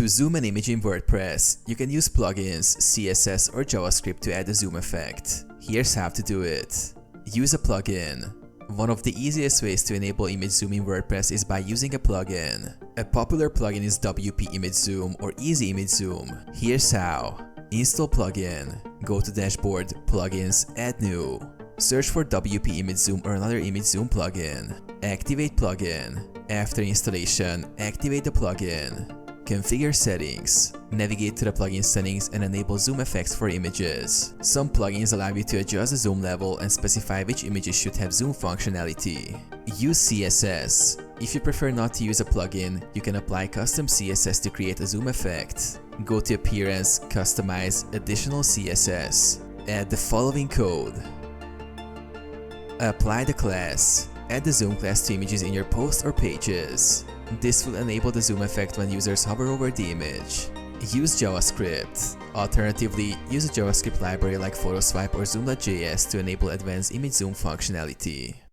To zoom an image in WordPress, you can use plugins, CSS or JavaScript to add a zoom effect. Here's how to do it. Use a plugin. One of the easiest ways to enable image zoom in WordPress is by using a plugin. A popular plugin is WP Image Zoom or Easy Image Zoom. Here's how. Install plugin. Go to Dashboard, Plugins, Add New. Search for WP Image Zoom or another image zoom plugin. Activate plugin. After installation, activate the plugin. Configure settings. Navigate to the plugin settings and enable zoom effects for images. Some plugins allow you to adjust the zoom level and specify which images should have zoom functionality. Use CSS. If you prefer not to use a plugin, you can apply custom CSS to create a zoom effect. Go to Appearance, Customize, Additional CSS. Add the following code. Apply the class. Add the zoom class to images in your posts or pages. This will enable the zoom effect when users hover over the image. Use JavaScript. Alternatively, use a JavaScript library like PhotoSwipe or Zoom.js to enable advanced image zoom functionality.